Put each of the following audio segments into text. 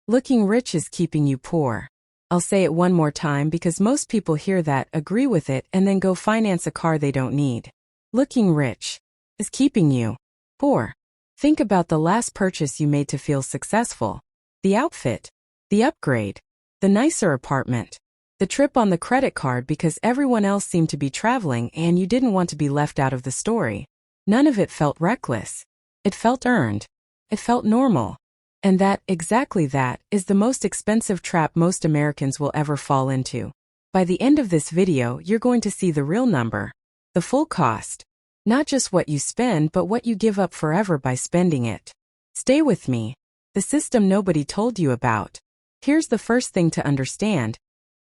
Looking rich is keeping you poor. I'll say it one more time because most people hear that, agree with it, and then go finance a car they don't need. Looking rich is keeping you poor. Think about the last purchase you made to feel successful. The outfit, the upgrade, the nicer apartment, the trip on the credit card because everyone else seemed to be traveling and you didn't want to be left out of the story. None of it felt reckless. It felt earned. It felt normal. And exactly that, is the most expensive trap most Americans will ever fall into. By the end of this video, you're going to see the real number. The full cost. Not just what you spend, but what you give up forever by spending it. Stay with me. The system nobody told you about. Here's the first thing to understand.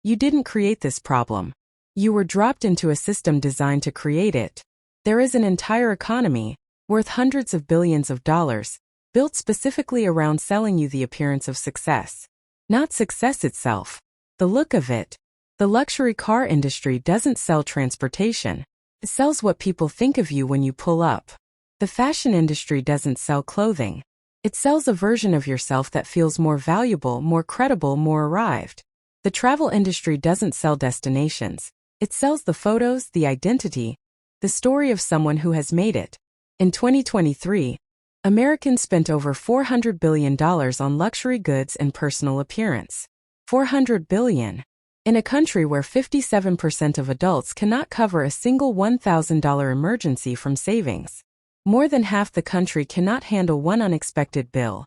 You didn't create this problem. You were dropped into a system designed to create it. There is an entire economy, worth hundreds of billions of dollars, built specifically around selling you the appearance of success. Not success itself. The look of it. The luxury car industry doesn't sell transportation. It sells what people think of you when you pull up. The fashion industry doesn't sell clothing. It sells a version of yourself that feels more valuable, more credible, more arrived. The travel industry doesn't sell destinations. It sells the photos, the identity, the story of someone who has made it. In 2023, Americans spent over $400 billion on luxury goods and personal appearance. $400 billion. In a country where 57% of adults cannot cover a single $1,000 emergency from savings. More than half the country cannot handle one unexpected bill.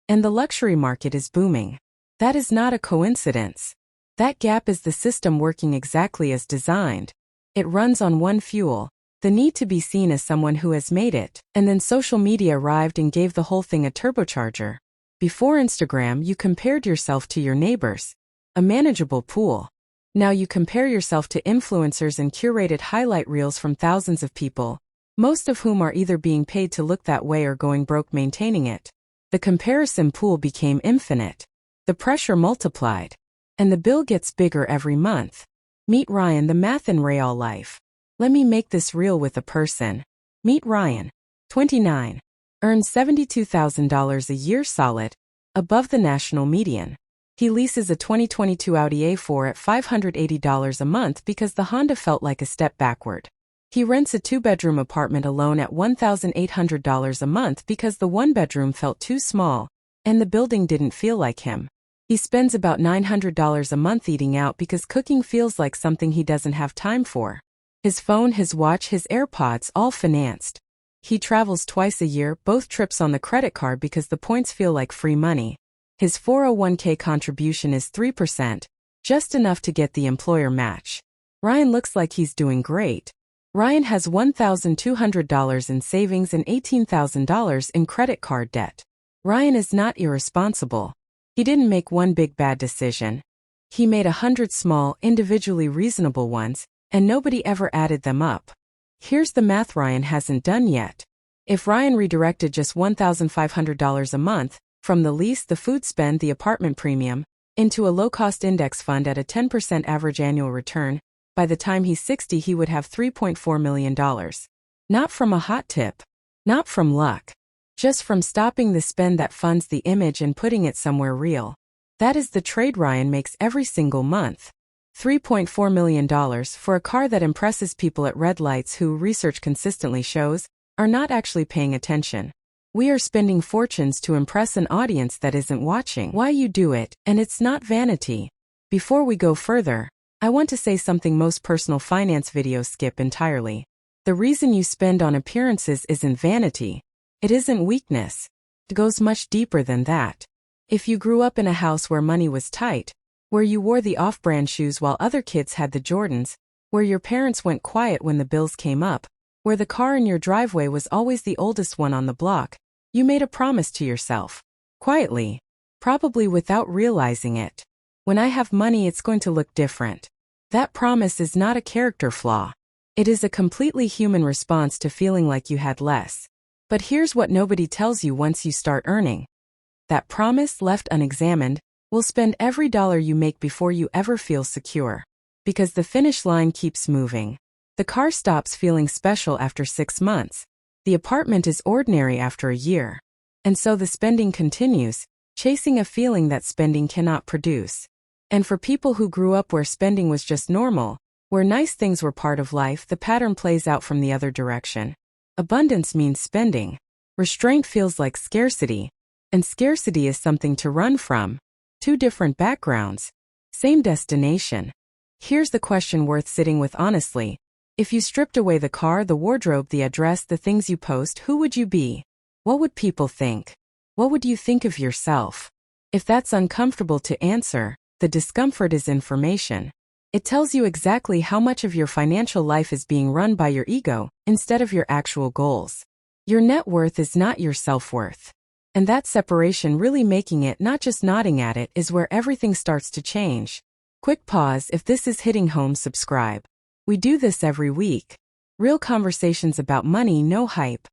And the luxury market is booming. That is not a coincidence. That gap is the system working exactly as designed. It runs on one fuel. The need to be seen as someone who has made it, and then social media arrived and gave the whole thing a turbocharger. Before Instagram, you compared yourself to your neighbors. A manageable pool. Now you compare yourself to influencers and curated highlight reels from thousands of people, most of whom are either being paid to look that way or going broke maintaining it. The comparison pool became infinite. The pressure multiplied. And the bill gets bigger every month. Meet Ryan, the math in real life. Let me make this real with a person. Meet Ryan, 29, earns $72,000 a year solid, above the national median. He leases a 2022 Audi A4 at $580 a month because the Honda felt like a step backward. He rents a two-bedroom apartment alone at $1,800 a month because the one-bedroom felt too small, and the building didn't feel like him. He spends about $900 a month eating out because cooking feels like something he doesn't have time for. His phone, his watch, his AirPods, all financed. He travels twice a year, both trips on the credit card because the points feel like free money. His 401k contribution is 3%, just enough to get the employer match. Ryan looks like he's doing great. Ryan has $1,200 in savings and $18,000 in credit card debt. Ryan is not irresponsible. He didn't make one big bad decision. He made 100 small, individually reasonable ones, and nobody ever added them up. Here's the math Ryan hasn't done yet. If Ryan redirected just $1,500 a month, from the lease, the food spend, the apartment premium, into a low-cost index fund at a 10% average annual return, by the time he's 60 he would have $3.4 million. Not from a hot tip. Not from luck. Just from stopping the spend that funds the image and putting it somewhere real. That is the trade Ryan makes every single month. $3.4 million for a car that impresses people at red lights who, research consistently shows, are not actually paying attention. We are spending fortunes to impress an audience that isn't watching why you do it, and it's not vanity. Before we go further, I want to say something most personal finance videos skip entirely. The reason you spend on appearances isn't vanity. It isn't weakness. It goes much deeper than that. If you grew up in a house where money was tight, where you wore the off-brand shoes while other kids had the Jordans, where your parents went quiet when the bills came up, where the car in your driveway was always the oldest one on the block, you made a promise to yourself. Quietly. Probably without realizing it. When I have money, it's going to look different. That promise is not a character flaw. It is a completely human response to feeling like you had less. But here's what nobody tells you once you start earning. That promise, left unexamined, will spend every dollar you make before you ever feel secure. Because the finish line keeps moving. The car stops feeling special after 6 months. The apartment is ordinary after a year. And so the spending continues, chasing a feeling that spending cannot produce. And for people who grew up where spending was just normal, where nice things were part of life, the pattern plays out from the other direction. Abundance means spending. Restraint feels like scarcity. And scarcity is something to run from. Two different backgrounds. Same destination. Here's the question worth sitting with honestly. If you stripped away the car, the wardrobe, the address, the things you post, who would you be? What would people think? What would you think of yourself? If that's uncomfortable to answer, the discomfort is information. It tells you exactly how much of your financial life is being run by your ego instead of your actual goals. Your net worth is not your self-worth. And that separation, really making it, not just nodding at it, is where everything starts to change. Quick pause. If this is hitting home, subscribe. We do this every week. Real conversations about money, no hype.